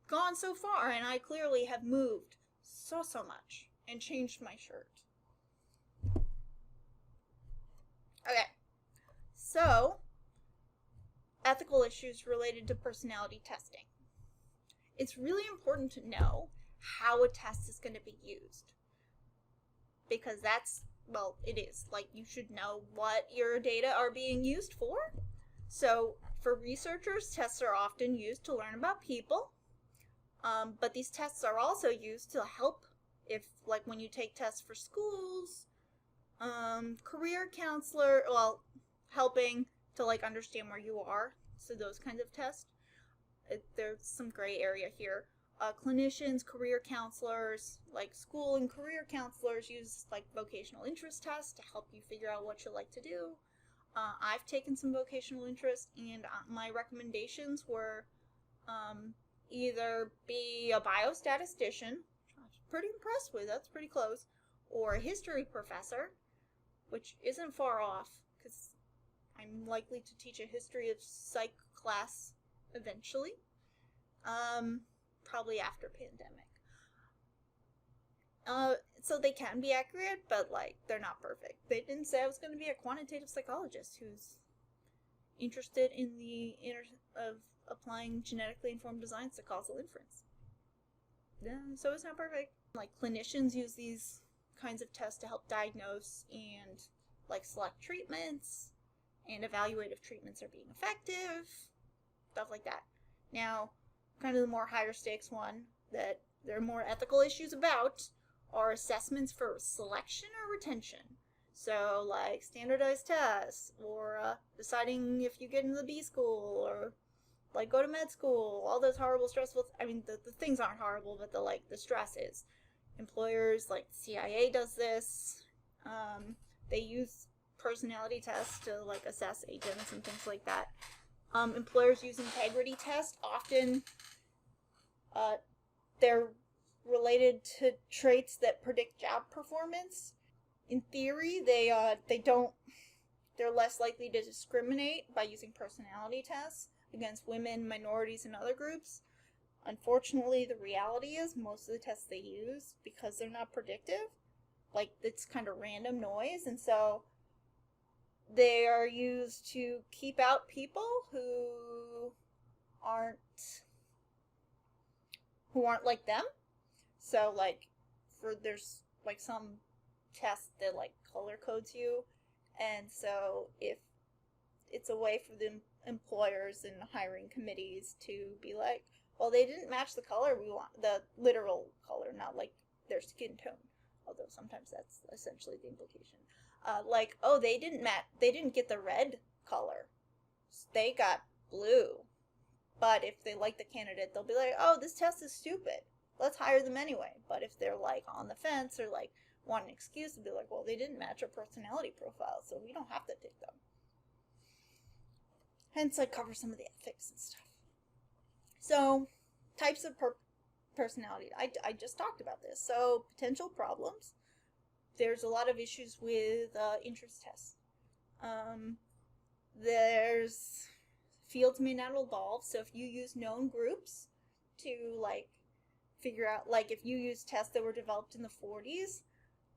gone so far, and I clearly have moved so much and changed my shirt. Okay, so ethical issues related to personality testing. It's really important to know how a test is going to be used, because it is. Like, you should know what your data are being used for. So, for researchers, tests are often used to learn about people, but these tests are also used to help, if, like, when you take tests for schools, career counselor, helping to, like, understand where you are. So those kinds of tests. There's some gray area here. Clinicians, career counselors, like school and career counselors use like vocational interest tests to help you figure out what you like to do. I've taken some vocational interest, and my recommendations were either be a biostatistician, which I was pretty impressed with, that's pretty close, or a history professor, which isn't far off, because I'm likely to teach a history of psych class eventually, probably after pandemic. So they can be accurate, but like they're not perfect. They didn't say I was going to be a quantitative psychologist who's interested in the of applying genetically informed designs to causal inference. Yeah, so it's not perfect. Like, clinicians use these kinds of tests to help diagnose and like select treatments and evaluate if treatments are being effective, stuff like that. Now, kind of the more higher stakes one that there are more ethical issues about are assessments for selection or retention. So, like standardized tests, or deciding if you get into the B school, or like go to med school, all those horrible, stressful. I mean, the things aren't horrible, but the stress is. Employers, like the CIA, does this. They use personality tests to like assess agents and things like that. Employers use integrity tests. Often, they're related to traits that predict job performance. In theory, they're less likely to discriminate by using personality tests against women, minorities, and other groups. Unfortunately, the reality is most of the tests they use, because they're not predictive, like, it's kind of random noise, and so they are used to keep out people who aren't like them. So, like, there's like some test that like color codes you, and so if it's a way for the employers and hiring committees to be like, well, they didn't match the color we want, the literal color, not like their skin tone, although sometimes that's essentially the implication. Like, oh, they didn't get the red color, they got blue. But if they like the candidate, they'll be like, oh, this test is stupid, let's hire them anyway. But if they're like on the fence, or like want an excuse, to be like, well, they didn't match our personality profile, so we don't have to take them. Hence, I cover some of the ethics and stuff. So, types of personality. I just talked about this. So, potential problems. There's a lot of issues with interest tests. There's fields may not evolve. So, if you use known groups to like figure out, like if you use tests that were developed in the 40s,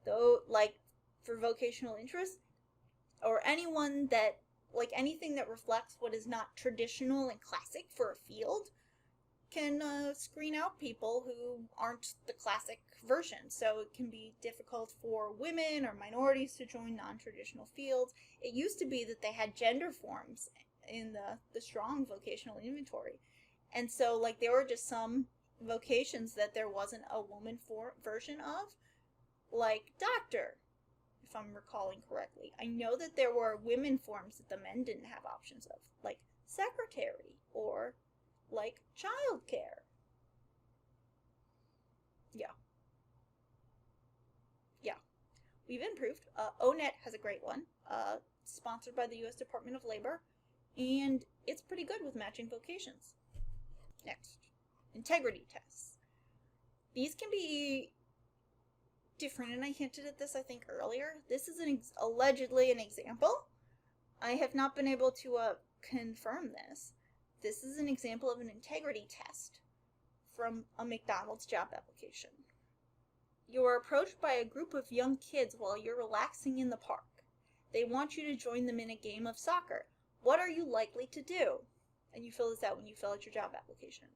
though, like for vocational interest, or anyone that like anything that reflects what is not traditional and classic for a field, can screen out people who aren't the classic version. So it can be difficult for women or minorities to join non-traditional fields. It used to be that they had gender forms in the strong vocational inventory. And so like there were just some vocations that there wasn't a woman version of, like doctor, if I'm recalling correctly. I know that there were women forms that the men didn't have options of, like secretary or like childcare. Yeah. We've improved. ONET has a great one, sponsored by the U.S. Department of Labor, and it's pretty good with matching vocations. Next, integrity tests. These can be different, and I hinted at this, I think, earlier. This is allegedly an example. I have not been able to confirm this. This is an example of an integrity test from a McDonald's job application. You are approached by a group of young kids while you're relaxing in the park. They want you to join them in a game of soccer. What are you likely to do? And you fill this out when you fill out your job application.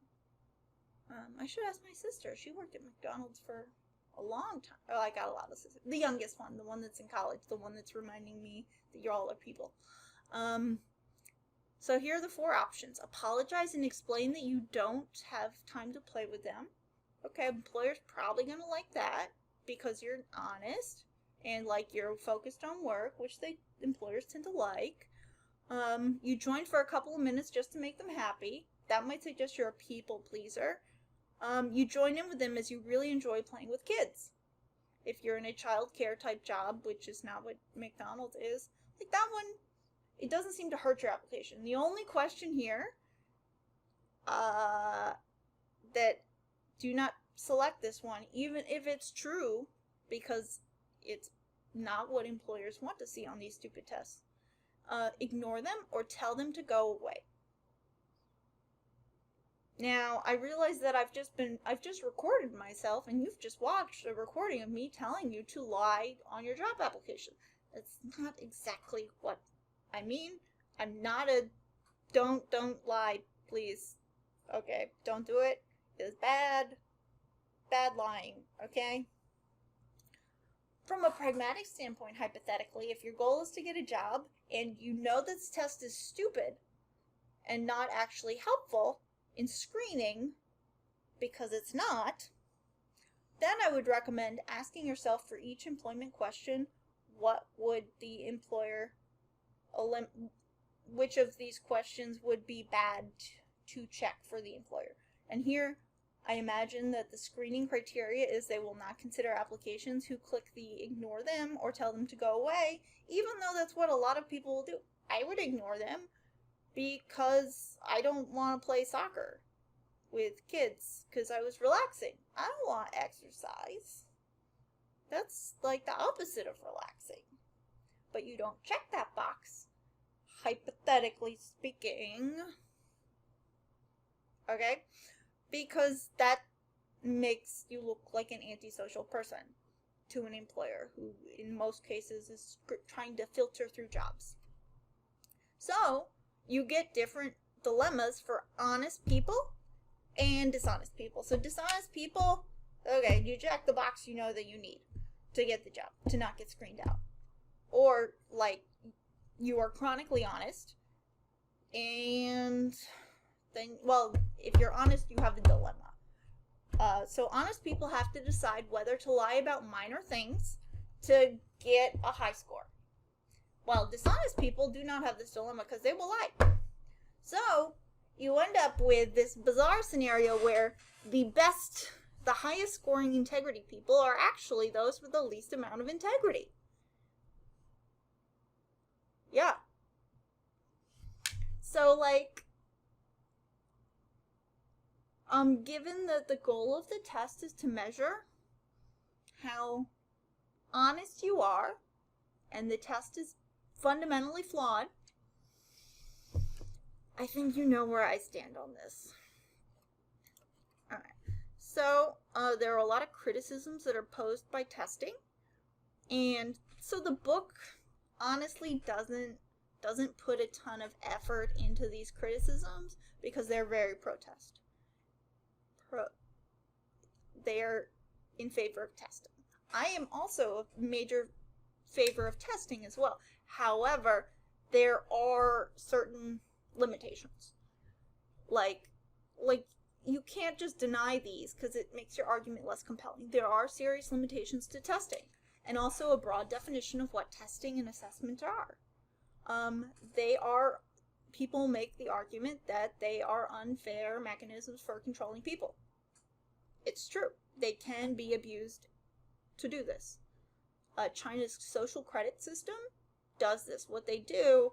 I should ask my sister. She worked at McDonald's for a long time. Oh, I got a lot of sisters. The youngest one, the one that's in college, the one that's reminding me that you're all are people. So here are the 4 options. Apologize and explain that you don't have time to play with them. Okay, employer's probably going to like that because you're honest and like you're focused on work, which employers tend to like. You join for a couple of minutes just to make them happy. That might suggest you're a people pleaser. You join in with them as you really enjoy playing with kids. If you're in a child care type job, which is not what McDonald's is, like that one, it doesn't seem to hurt your application. The only question here, that do not select this one, even if it's true, because it's not what employers want to see on these stupid tests. Ignore them or tell them to go away. Now, I realize that I've just recorded myself, and you've just watched a recording of me telling you to lie on your job application. That's not exactly what I mean. I'm not a don't lie, please. Okay, don't do it. It's bad lying, okay? From a pragmatic standpoint, hypothetically, if your goal is to get a job and you know this test is stupid and not actually helpful in screening because it's not, then I would recommend asking yourself for each employment question, what would the employer, which of these questions would be bad to check for the employer. And here, I imagine that the screening criteria is they will not consider applications who click the ignore them or tell them to go away, even though that's what a lot of people will do. I would ignore them because I don't want to play soccer with kids because I was relaxing. I don't want exercise. That's like the opposite of relaxing. But you don't check that box, hypothetically speaking. Okay? Because that makes you look like an antisocial person to an employer who in most cases is trying to filter through jobs. So you get different dilemmas for honest people and dishonest people. So dishonest people, okay, you check the box you know that you need to get the job, to not get screened out. Or like you are chronically honest and then, well, if you're honest, you have a dilemma. So honest people have to decide whether to lie about minor things to get a high score. While dishonest people do not have this dilemma because they will lie. So you end up with this bizarre scenario where the highest scoring integrity people are actually those with the least amount of integrity. Yeah. So like, given that the goal of the test is to measure how honest you are, and the test is fundamentally flawed, I think you know where I stand on this. Alright, so there are a lot of criticisms that are posed by testing, and so the book honestly doesn't put a ton of effort into these criticisms because they're very pro-test. They're in favor of testing. I am also a major favor of testing as well. However, there are certain limitations. Like you can't just deny these because it makes your argument less compelling. There are serious limitations to testing, and also a broad definition of what testing and assessment are. People make the argument that they are unfair mechanisms for controlling people. It's true. They can be abused to do this. China's social credit system does this. What they do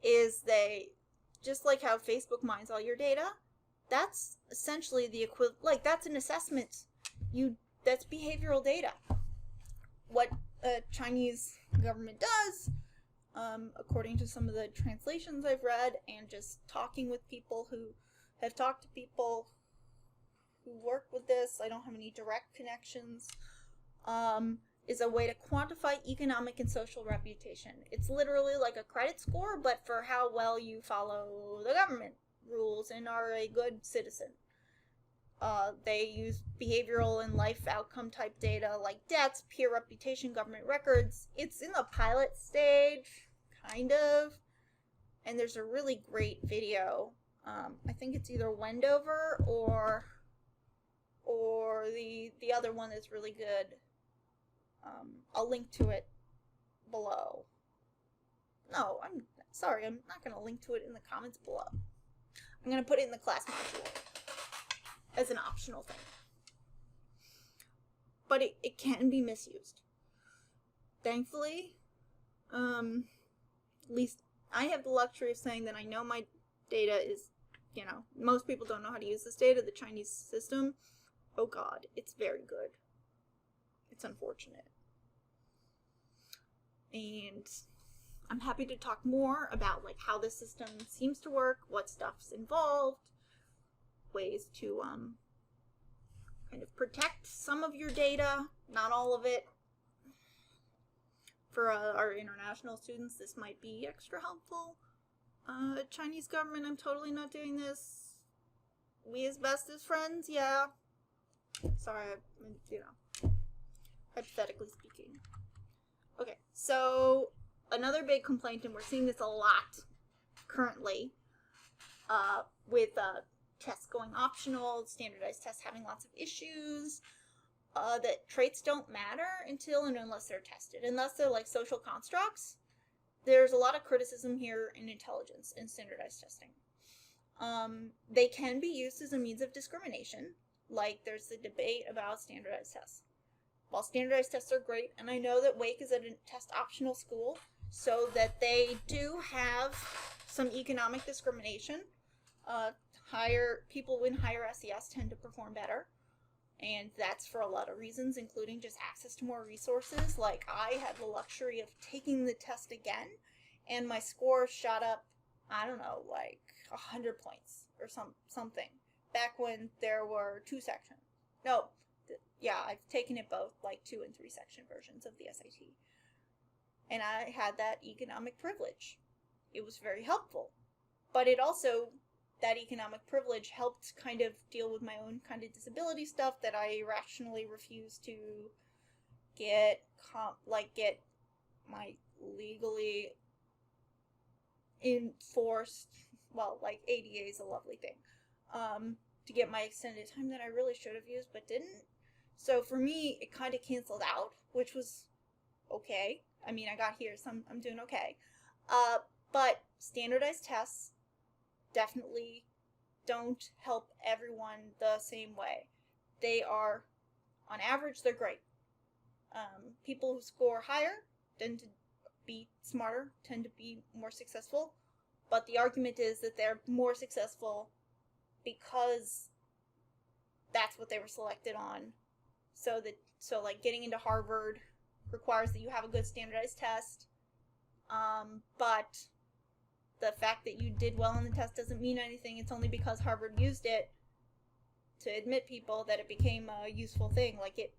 is they, just like how Facebook mines all your data, that's essentially the equivalent, like that's an assessment. That's behavioral data. What Chinese government does, according to some of the translations I've read and just talking with people who have talked to people who work with this. I don't have any direct connections. Is a way to quantify economic and social reputation. It's literally like a credit score, but for how well you follow the government rules and are a good citizen. They use behavioral and life outcome type data like debts, peer reputation, government records. It's in the pilot stage, kind of. And there's a really great video. I think it's either Wendover or the other one that's really good. I'll link to it below. No, I'm sorry, I'm not going to link to it in the comments below. I'm going to put it in the class module as an optional thing. But it can be misused. Thankfully, at least I have the luxury of saying that I know my data is, most people don't know how to use this data, the Chinese system. Oh God, it's very good. It's unfortunate. And I'm happy to talk more about like how the system seems to work, what stuff's involved, ways to kind of protect some of your data, not all of it. For our international students, this might be extra helpful. Chinese government, I'm totally not doing this. We as best as friends, yeah. Sorry, hypothetically speaking. Okay, so another big complaint, and we're seeing this a lot currently, with tests going optional, standardized tests having lots of issues, that traits don't matter until and unless they're tested. Unless they're like social constructs, there's a lot of criticism here in intelligence and standardized testing. They can be used as a means of discrimination, like there's the debate about standardized tests. While standardized tests are great, and I know that Wake is at a test optional school, so that they do have some economic discrimination. People in higher SES tend to perform better, and that's for a lot of reasons, including just access to more resources. Like, I had the luxury of taking the test again, and my score shot up, I don't know, like 100 points or something, back when there were 2 sections. No, yeah, I've taken it both, like 2 and 3 section versions of the SAT. And I had that economic privilege. It was very helpful. But it also, that economic privilege helped kind of deal with my own kind of disability stuff that I rationally refused to get my legally enforced, well, like ADA is a lovely thing, to get my extended time that I really should have used but didn't. So for me, it kind of canceled out, which was okay. I mean, I got here, so I'm doing okay. But standardized tests definitely don't help everyone the same way. They are, on average, they're great. People who score higher tend to be smarter, tend to be more successful. But the argument is that they're more successful because that's what they were selected on. So like getting into Harvard requires that you have a good standardized test. But the fact that you did well on the test doesn't mean anything. It's only because Harvard used it to admit people that it became a useful thing. Like, it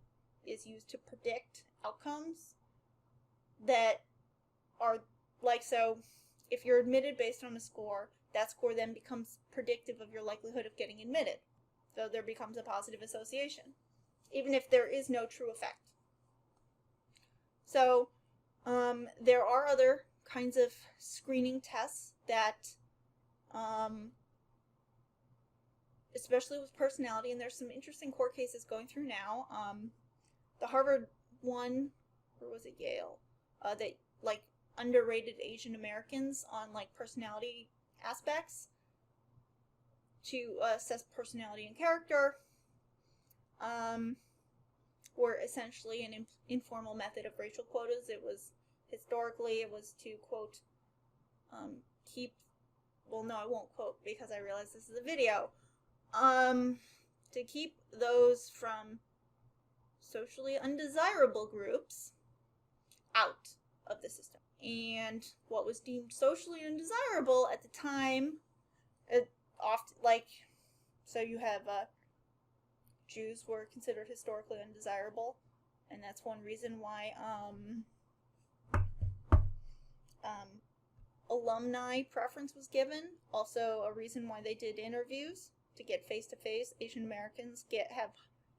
is used to predict outcomes that are, like, so if you're admitted based on a score, that score then becomes predictive of your likelihood of getting admitted. So there becomes a positive association, even if there is no true effect. So there are other kinds of screening tests that, especially with personality, and there's some interesting court cases going through now. The Harvard one, or was it Yale, that like underrated Asian Americans on like personality aspects to assess personality and character, were essentially an informal method of racial quotas. It was, historically, it was to, quote, well, no, I won't quote because I realize this is a video, to keep those from socially undesirable groups out of the system. And what was deemed socially undesirable at the time, often, like, so you have Jews were considered historically undesirable, and that's one reason why alumni preference was given. Also a reason why they did interviews to get face-to-face. Asian Americans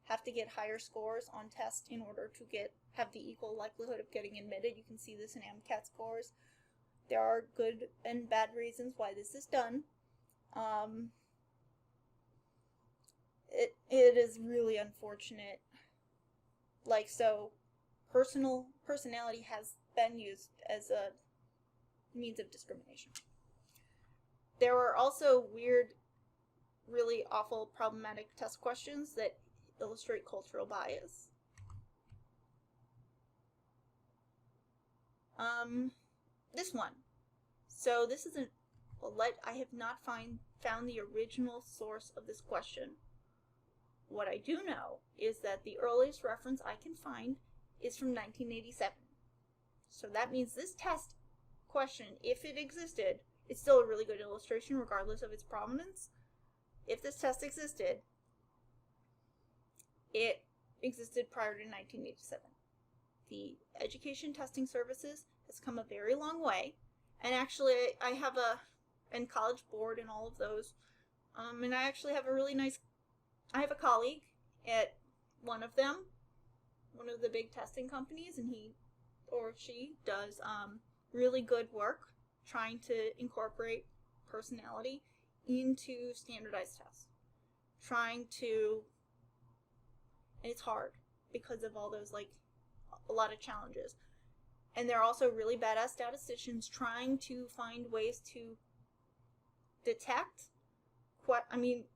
have to get higher scores on tests in order to have the equal likelihood of getting admitted. You can see this in MCAT scores. There are good and bad reasons why this is done. It is really unfortunate. Like, so personality has been used as a means of discrimination. There are also weird, really awful, problematic test questions that illustrate cultural bias. This one. So this is I have not found the original source of this question. What I do know is that the earliest reference I can find is from 1987. So that means this test question, if it existed, it's still a really good illustration regardless of its provenance. If this test existed, it existed prior to 1987. The Education Testing Services has come a very long way, and actually I have and College Board and all of those, and I actually have I have a colleague at one of the big testing companies, and he or she does really good work trying to incorporate personality into standardized tests. And it's hard because of all those, a lot of challenges. And they're also really badass statisticians trying to find ways to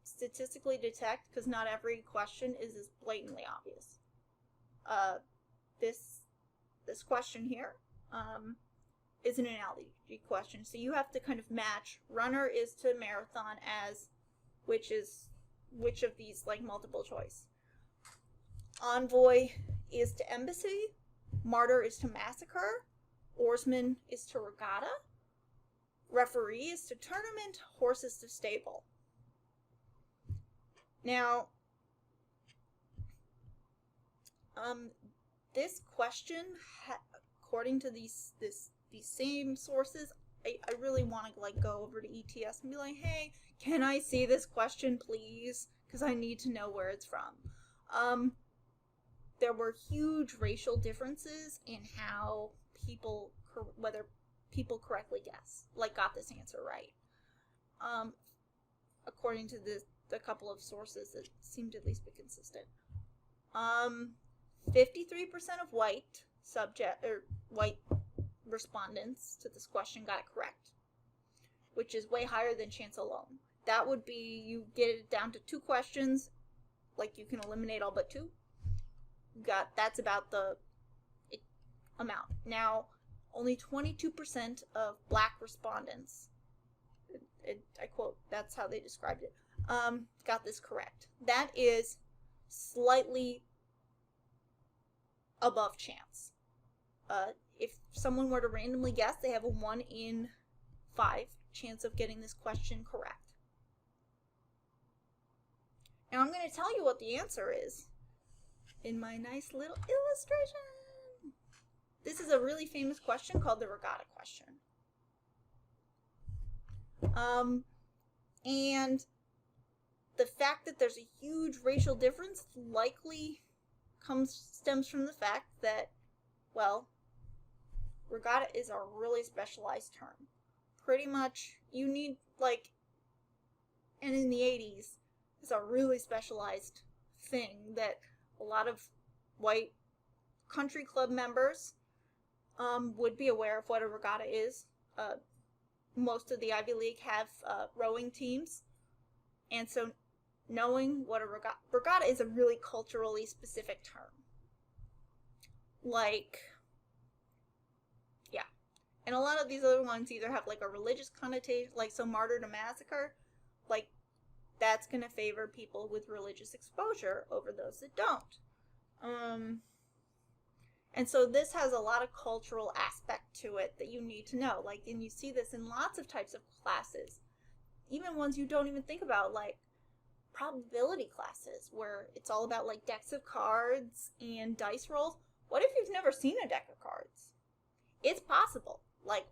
statistically detect, because not every question is as blatantly obvious. This question here is an analogy question. So you have to kind of match runner is to marathon as which of these, multiple choice. Envoy is to embassy, martyr is to massacre, oarsman is to regatta, referee is to tournament, horse is to stable. Now, this question, according to these same sources, I really want to go over to ETS and be like, hey, can I see this question, please? Because I need to know where it's from. There were huge racial differences in how whether people correctly got this answer right. According to the couple of sources that seemed to at least be consistent. 53% of white respondents to this question got it correct, which is way higher than chance alone. That would be, you get it down to 2 questions, you can eliminate all but 2. That's about the amount. Now, only 22% of black respondents, I quote, that's how they described it, got this correct. That is slightly above chance. If someone were to randomly guess, they have a 1 in 5 chance of getting this question correct. Now I'm going to tell you what the answer is in my nice little illustration. This is a really famous question called the regatta question. And the fact that there's a huge racial difference likely stems from the fact that, well, regatta is a really specialized term. Pretty much, you need, and in the 80s, it's a really specialized thing that a lot of white country club members would be aware of what a regatta is. Most of the Ivy League have rowing teams, and so knowing what a regatta is a really culturally specific term. And a lot of these other ones either have a religious connotation, so martyr to massacre, that's going to favor people with religious exposure over those that don't. And so this has a lot of cultural aspect to it that you need to know. And you see this in lots of types of classes, even ones you don't even think about, probability classes where it's all about like decks of cards and dice rolls. What if you've never seen a deck of cards? It's possible. Like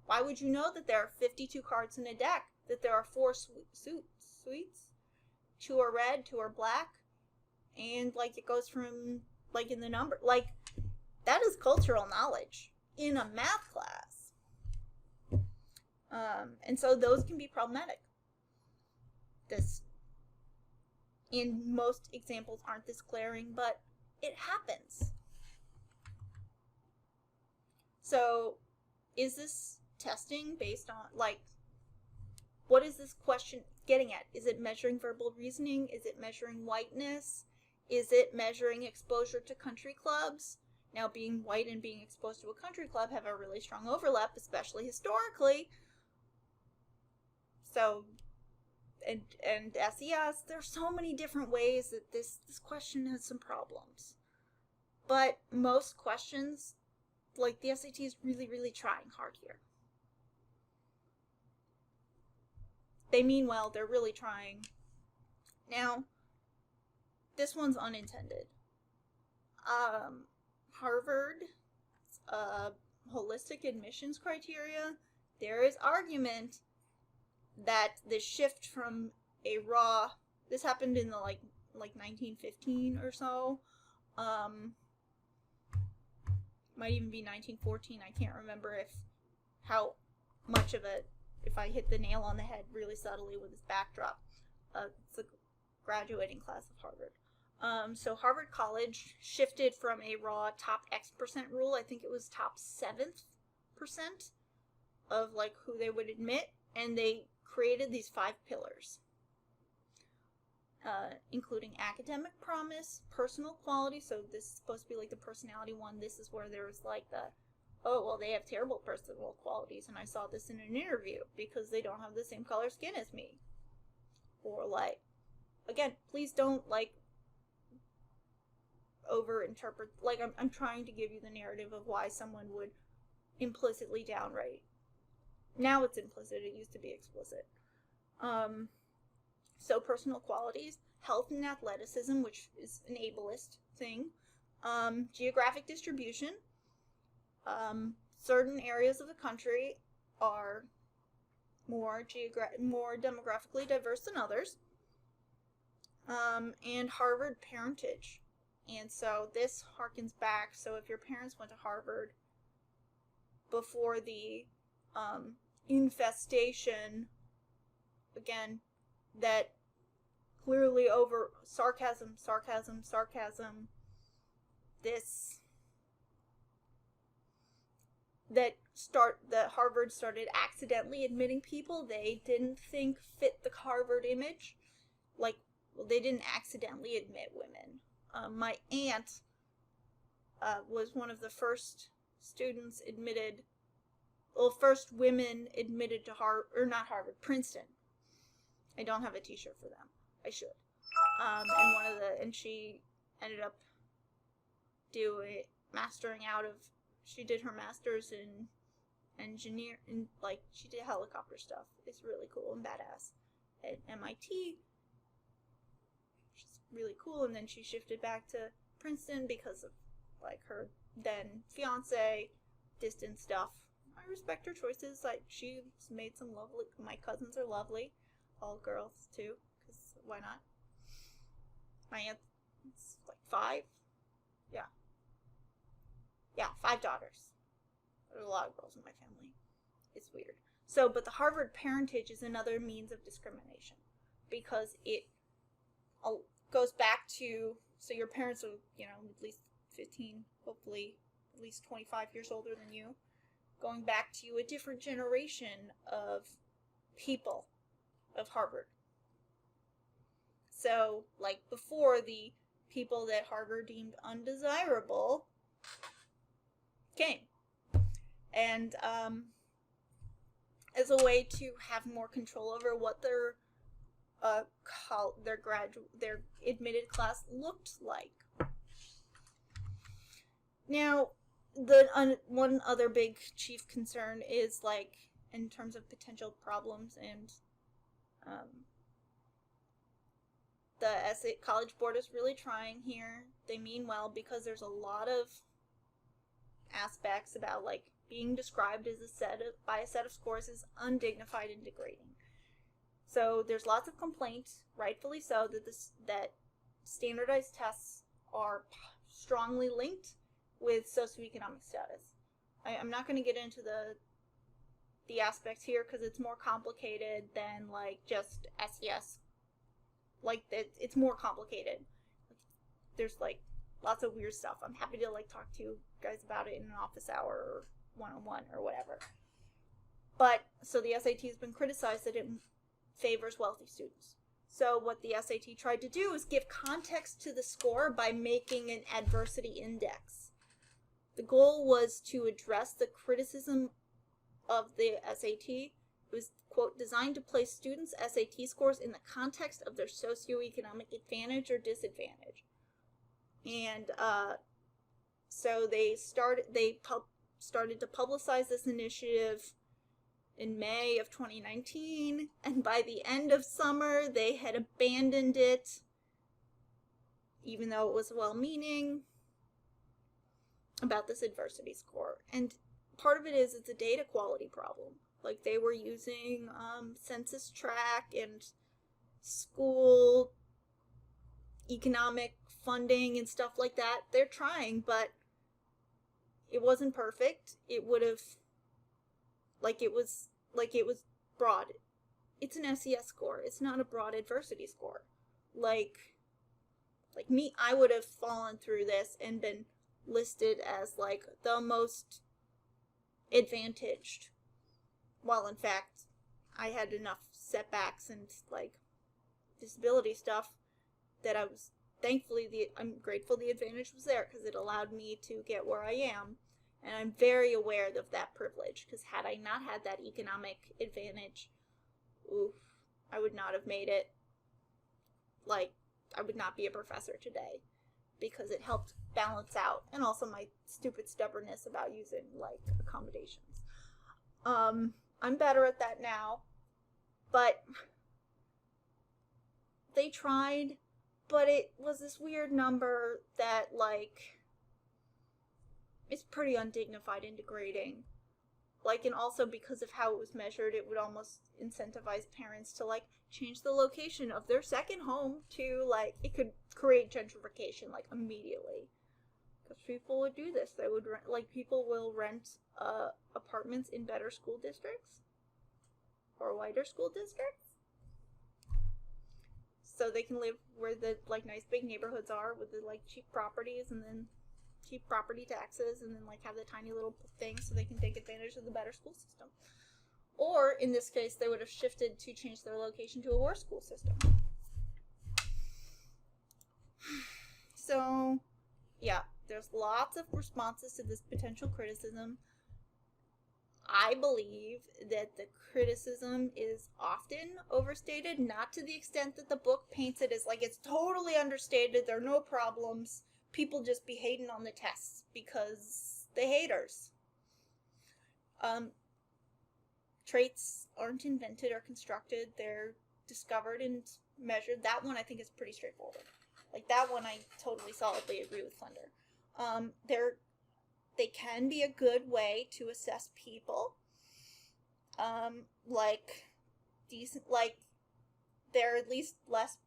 why would you know that there are 52 cards in a deck? That there are 4 suites? 2 are red, 2 are black, and like it goes from like in the number. Like that is cultural knowledge in a math class. And so those can be problematic. This, in most examples, aren't this glaring, but it happens. So is this testing based on, like, what is this question getting at? Is it measuring verbal reasoning? Is it measuring whiteness? Is it measuring exposure to country clubs? Now, being white and being exposed to a country club have a really strong overlap, especially historically. So, and SES, there's so many different ways that this question has some problems. But most questions, like the SAT is really, really trying hard here. They mean well, they're really trying. Now, this one's unintended. Harvard, holistic admissions criteria, there is argument that the shift from a raw, this happened in the like 1915 or so, might even be 1914, I can't remember how much of it, if I hit the nail on the head really subtly with this backdrop. It's a graduating class of Harvard. So Harvard College shifted from a raw top X% rule, I think it was top 7th percent of like who they would admit, and they created these 5 pillars, including academic promise, personal quality, so this is supposed to be like the personality one. This is where there was like the, oh, well, they have terrible personal qualities, and I saw this in an interview because they don't have the same color skin as me. Or like, again, please don't like over-interpret, like I'm trying to give you the narrative of why someone would implicitly downrate. Now it's implicit, it used to be explicit. So personal qualities, health and athleticism, which is an ableist thing, geographic distribution, certain areas of the country are more demographically diverse than others, and Harvard parentage. And so this harkens back, so if your parents went to Harvard before the infestation, again, that clearly over sarcasm, this, that Harvard started accidentally admitting people they didn't think fit the Harvard image. Like, well, they didn't accidentally admit women. My aunt was one of the first students admitted, well, first women admitted to Princeton. I don't have a t-shirt for them. I should. And she ended up she did her master's in she did helicopter stuff. It's really cool and badass. At MIT, she's really cool, and then she shifted back to Princeton because of like her then fiance, distance stuff. I respect her choices. Like, she's made some lovely, my cousins are lovely, all girls too, because why not? My aunt's like 5. Yeah, 5 daughters. There's a lot of girls in my family. It's weird. So, but the Harvard parentage is another means of discrimination because it goes back to, so your parents are, at least 15, hopefully at least 25 years older than you, going back to a different generation of people of Harvard. So, like before, the people that Harvard deemed undesirable came. And as a way to have more control over what their admitted class looked like. Now, one other big chief concern is, like, in terms of potential problems and the College Board is really trying here. They mean well, because there's a lot of aspects about like being described as by a set of scores is undignified and degrading. So there's lots of complaints, rightfully so, that standardized tests are strongly linked with socioeconomic status. I'm not going to get into the aspects here because it's more complicated than like just SES. Like it's more complicated. There's like lots of weird stuff. I'm happy to like talk to you guys about it in an office hour or one-on-one or whatever. But so the SAT has been criticized that it favors wealthy students. So what the SAT tried to do is give context to the score by making an adversity index. The goal was to address the criticism of the SAT. It was, quote, designed to place students' SAT scores in the context of their socioeconomic advantage or disadvantage. And so they started to publicize this initiative in May of 2019, and by the end of summer, they had abandoned it, even though it was well-meaning, about this adversity score. And part of it is it's a data quality problem. Like, they were using census tract and school economic funding and stuff like that. They're trying, but it wasn't perfect. It would have, it was broad. It's an SES score. It's not a broad adversity score. Like me, I would have fallen through this and been listed as like the most advantaged, while in fact I had enough setbacks and like disability stuff that I'm grateful the advantage was there, because it allowed me to get where I am. And I'm very aware of that privilege, because had I not had that economic advantage, I would not have made it. Like, I would not be a professor today, because it helped balance out, and also my stupid stubbornness about using, like, accommodations. I'm better at that now, but they tried, but it was this weird number that, like, it's pretty undignified and degrading. Like, and also because of how it was measured, it would almost incentivize parents to, like, change the location of their second home to, like, it could create gentrification, like, immediately. Because people would do this. They would people will rent apartments in better school districts or wider school districts, so they can live where the, like, nice big neighborhoods are with the, like, cheap properties, and then cheap property taxes, and then like have the tiny little things so they can take advantage of the better school system. Or in this case, they would have shifted to change their location to a worse school system. So yeah, there's lots of responses to this potential criticism. I believe that the criticism is often overstated, not to the extent that the book paints it as like it's totally understated, there are no problems, people just be hating on the tests because they haters. Traits aren't invented or constructed, they're discovered and measured. That one I think is pretty straightforward. Like, that one I totally solidly agree with Thunder. They can be a good way to assess people. They're at least less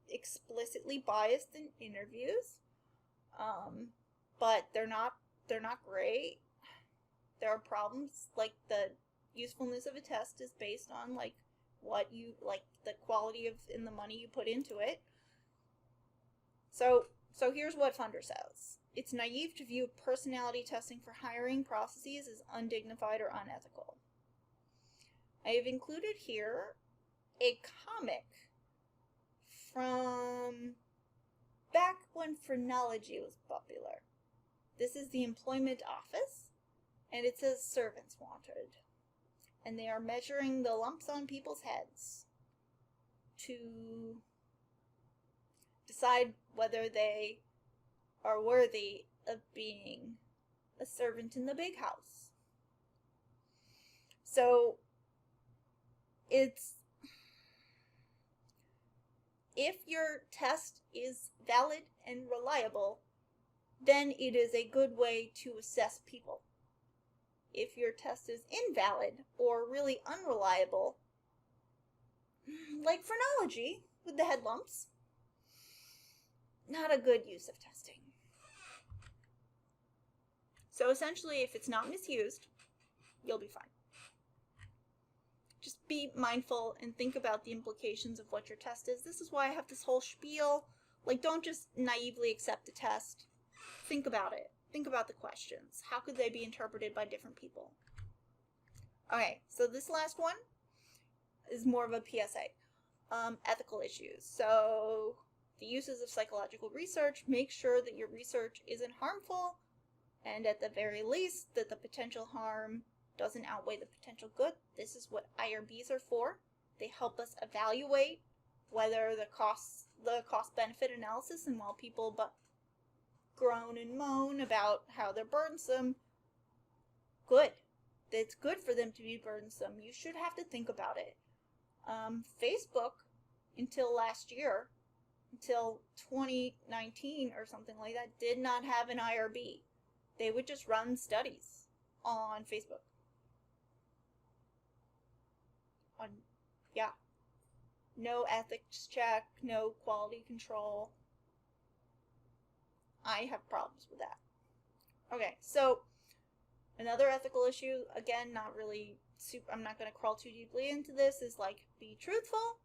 explicitly biased in interviews. But they're not great. There are problems, like the usefulness of a test is based on like what you like, the quality of and the money you put into it. So here's what Funder says. It's naive to view personality testing for hiring processes as undignified or unethical. I have included here a comic from back when phrenology was popular. This is the employment office, and it says servants wanted. And they are measuring the lumps on people's heads to decide whether they are worthy of being a servant in the big house. So it's if your test is valid and reliable, then it is a good way to assess people. If your test is invalid or really unreliable, like phrenology with the head lumps, not a good use of testing. So essentially, if it's not misused, you'll be fine. Just be mindful and think about the implications of what your test is. This is why I have this whole spiel. Like, don't just naively accept the test. Think about it. Think about the questions. How could they be interpreted by different people? Okay, so this last one is more of a PSA. Ethical issues. So, the uses of psychological research, make sure that your research isn't harmful, and at the very least, that the potential harm doesn't outweigh the potential good. This is what IRBs are for. They help us evaluate whether the cost-benefit analysis, and while people groan and moan about how they're burdensome, good. It's good for them to be burdensome. You should have to think about it. Facebook, until last year, until 2019 or something like that, did not have an IRB. They would just run studies on Facebook. No ethics check, no quality control. I have problems with that. Okay, so another ethical issue, again, I'm not going to crawl too deeply into this, is like, be truthful.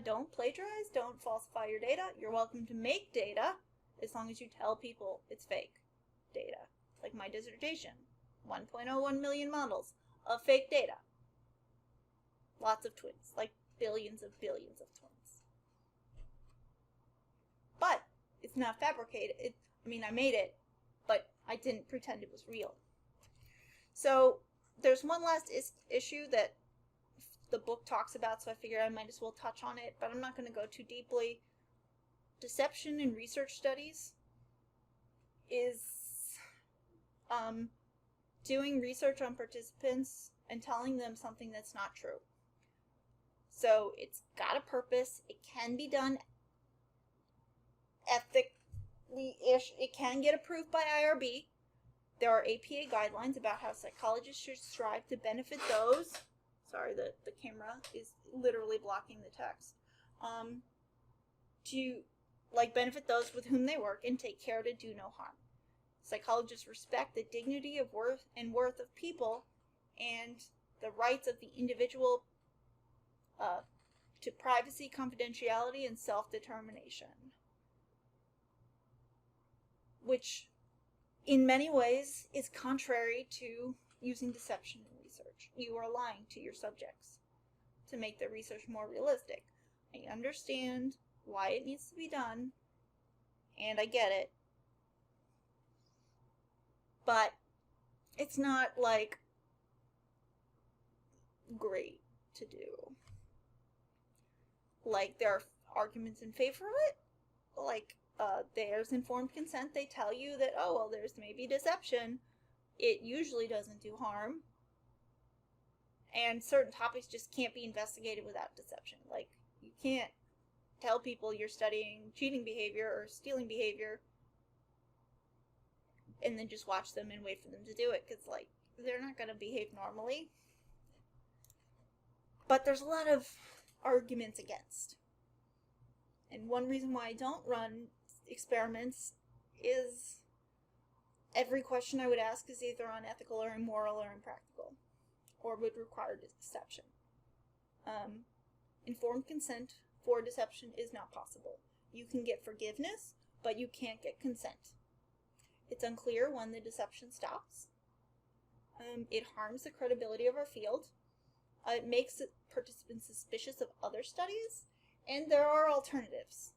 Don't plagiarize, don't falsify your data. You're welcome to make data as long as you tell people it's fake data. Like my dissertation, 1.01 million models of fake data. Lots of twins, like billions of twins. But it's not fabricated. I made it, but I didn't pretend it was real. So there's one last issue that the book talks about, so I figured I might as well touch on it, but I'm not going to go too deeply. Deception in research studies is doing research on participants and telling them something that's not true. So it's got a purpose. It can be done ethically-ish. It can get approved by IRB. There are APA guidelines about how psychologists should strive to benefit those. Sorry, the camera is literally blocking the text. To benefit those with whom they work and take care to do no harm. Psychologists respect the dignity of worth of people and the rights of the individual to privacy, confidentiality, and self-determination. Which, in many ways, is contrary to using deception in research. You are lying to your subjects to make the research more realistic. I understand why it needs to be done, and I get it. But it's not, great to do. There are arguments in favor of it. There's informed consent. They tell you that, there's maybe deception. It usually doesn't do harm. And certain topics just can't be investigated without deception. You can't tell people you're studying cheating behavior or stealing behavior and then just watch them and wait for them to do it, because, they're not going to behave normally. But there's a lot of arguments against. And one reason why I don't run experiments is every question I would ask is either unethical or immoral or impractical, or would require deception. Informed consent for deception is not possible. You can get forgiveness, but you can't get consent. It's unclear when the deception stops. It harms the credibility of our field. It makes participants suspicious of other studies, and there are alternatives.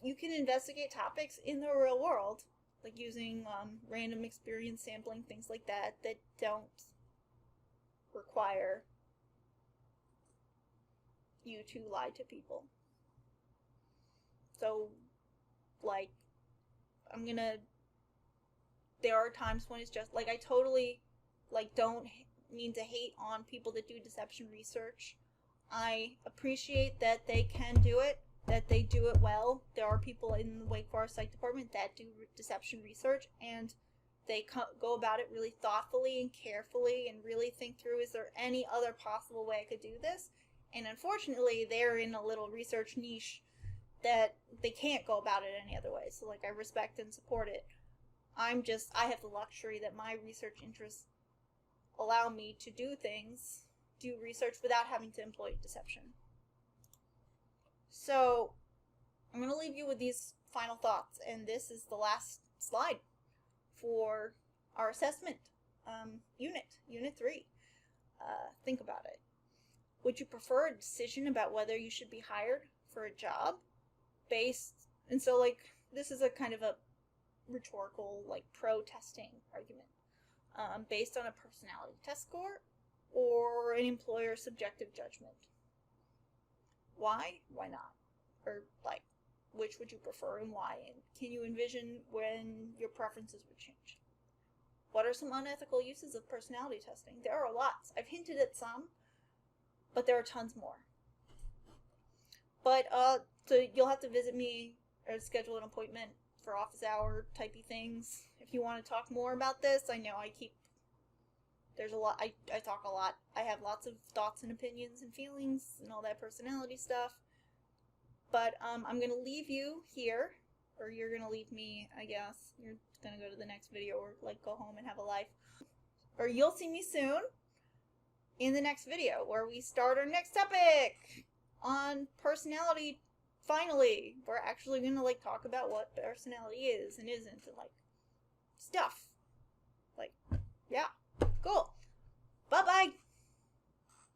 You can investigate topics in the real world, using random experience sampling, things like that don't require you to lie to people. So, there are times when it's just, I totally, don't mean to hate on people that do deception research. I appreciate that they can do it, that they do it well. There are people in the Wake Forest Psych Department that do deception research, and they go about it really thoughtfully and carefully and really think through, is there any other possible way I could do this? And unfortunately, they're in a little research niche that they can't go about it any other way. So, like, I respect and support it. I have the luxury that my research interests allow me to do research without having to employ deception. So, I'm going to leave you with these final thoughts, and this is the last slide for our assessment unit 3. Think about it. Would you prefer a decision about whether you should be hired for a job and so, like, this is a kind of a rhetorical, like, pro-testing argument, based on a personality test score or an employer's subjective judgment? Why? Why not? Or, like, which would you prefer and why? And can you envision when your preferences would change? What are some unethical uses of personality testing? There are lots. I've hinted at some, but there are tons more. But, so you'll have to visit me or schedule an appointment for office hour typey things. If you want to talk more about this, I know there's a lot, I talk a lot. I have lots of thoughts and opinions and feelings and all that personality stuff. But, I'm going to leave you here, or you're going to leave me, I guess. You're going to go to the next video or, like, go home and have a life. Or you'll see me soon in the next video where we start our next topic on personality. Finally, we're actually going to, like, talk about what personality is and isn't and, like, stuff. Like, yeah, cool.